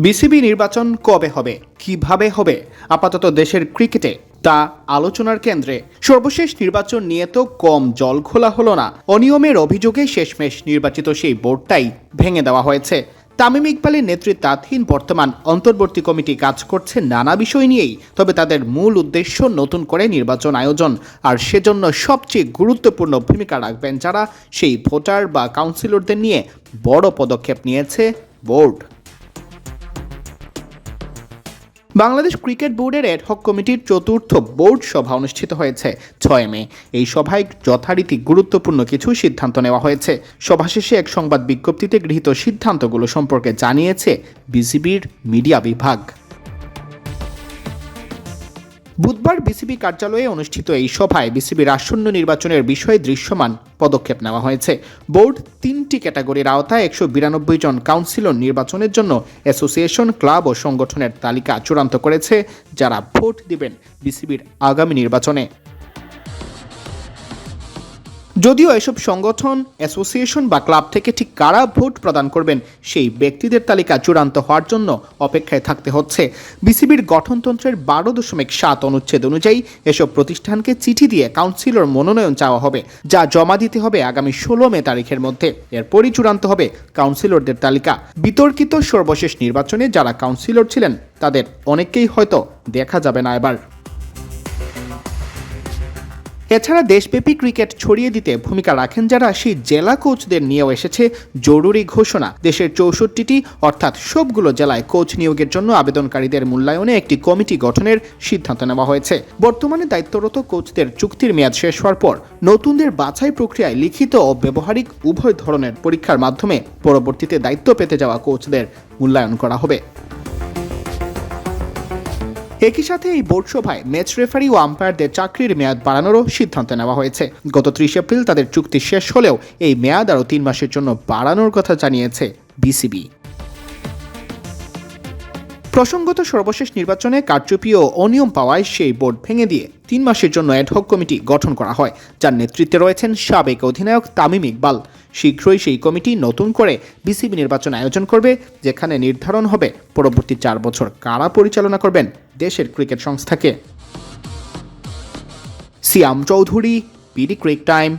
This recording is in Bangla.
বিসিবি নির্বাচন কবে হবে, কিভাবে হবে, আপাতত দেশের ক্রিকেটে তা আলোচনার কেন্দ্রে। সর্বশেষ নির্বাচন নিয়ে তো কম জল খোলা হলো না। অনিয়মের অভিযোগে শেষমেশ নির্বাচিত সেই বোর্ডটাই ভেঙে দেওয়া হয়েছে। তামিম ইকবালের নেতৃত্বাধীন বর্তমান অন্তর্বর্তী কমিটি কাজ করছে নানা বিষয় নিয়েই, তবে তাদের মূল উদ্দেশ্য নতুন করে নির্বাচন আয়োজন, আর সেজন্য সবচেয়ে গুরুত্বপূর্ণ ভূমিকা রাখবেন যারা, সেই ভোটার বা কাউন্সিলরদের নিয়ে বড় পদক্ষেপ নিয়েছে বোর্ড। বাংলাদেশ ক্রিকেট বোর্ডের অ্যাডহক কমিটির চতুর্থ বোর্ড সভা অনুষ্ঠিত হয়েছে 6 মে। এই সভায় যথারীতি গুরুত্বপূর্ণ কিছু সিদ্ধান্ত নেওয়া হয়েছে। সভা শেষে এক সংবাদ বিজ্ঞপ্তিতে গৃহীত সিদ্ধান্তগুলো সম্পর্কে জানিয়েছে বিসিবির মিডিয়া বিভাগ। বুধবার বিসিবি কার্যালয়ে অনুষ্ঠিত এই সভায় বিসিবির আসন্ন নির্বাচনের বিষয়ে দৃশ্যমান পদক্ষেপ নেওয়া হয়েছে। বোর্ড 3টি ক্যাটাগরির আওতায় 192 জন কাউন্সিলর নির্বাচনের জন্য অ্যাসোসিয়েশন, ক্লাব ও সংগঠনের তালিকা চূড়ান্ত করেছে, যারা ভোট দিবেন বিসিবির আগামী নির্বাচনে। যদিও এসব সংগঠন, অ্যাসোসিয়েশন বা ক্লাব থেকে ঠিক কারা ভোট প্রদান করবেন সেই ব্যক্তিদের তালিকা চূড়ান্ত হওয়ার জন্য অপেক্ষায় থাকতে হচ্ছে। বিসিবির গঠনতন্ত্রের 12.7 অনুচ্ছেদ অনুযায়ী এসব প্রতিষ্ঠানকে চিঠি দিয়ে কাউন্সিলর মনোনয়ন চাওয়া হবে, যা জমা দিতে হবে আগামী 16 মে তারিখের মধ্যে। এরপরই চূড়ান্ত হবে কাউন্সিলরদের তালিকা। বিতর্কিত সর্বশেষ নির্বাচনে যারা কাউন্সিলর ছিলেন তাদের অনেককেই হয়তো দেখা যাবে না এবার। এছাড়া দেশব্যাপী ক্রিকেট ছড়িয়ে দিতে ভূমিকা রাখেন যারা, সেই জেলা কোচদের নিয়েও এসেছে জরুরি ঘোষণা। দেশের 64টি অর্থাৎ সবগুলো জেলায় কোচ নিয়োগের জন্য আবেদনকারীদের মূল্যায়নে একটি কমিটি গঠনের সিদ্ধান্ত নেওয়া হয়েছে। বর্তমানে দায়িত্বরত কোচদের চুক্তির মেয়াদ শেষ হওয়ার পর নতুনদের বাছাই প্রক্রিয়ায় লিখিত ও ব্যবহারিক উভয় ধরনের পরীক্ষার মাধ্যমে পরবর্তীতে দায়িত্ব পেতে যাওয়া কোচদের মূল্যায়ন করা হবে। একই সাথে এই বোর্ড সভায় ম্যাচ রেফারি ও আম্পায়ারদের চাকরির মেয়াদ বাড়ানোরও সিদ্ধান্ত নেওয়া হয়েছে। গত 30 এপ্রিল তাদের চুক্তি শেষ হলেও এই মেয়াদ আরও 3 মাসের জন্য বাড়ানোর কথা জানিয়েছে বিসিবি। প্রসঙ্গত, সর্বশেষ নির্বাচনে কারচুপি ও অনিয়ম পাওয়ায় সেই বোর্ড ভেঙে দিয়ে 3 মাসের জন্য অ্যাডহক কমিটি গঠন করা হয়, যার নেতৃত্বে রয়েছেন সাবেক অধিনায়ক তামিম ইকবাল। শীঘ্রই সেই কমিটি নতুন করে বিসিবি নির্বাচন আয়োজন করবে, যেখানে নির্ধারণ হবে পরবর্তী 4 বছর কারা পরিচালনা করবেন দেশের ক্রিকেট সংস্থাকে। সিয়াম চৌধুরী, বিডি ক্রিক টাইম।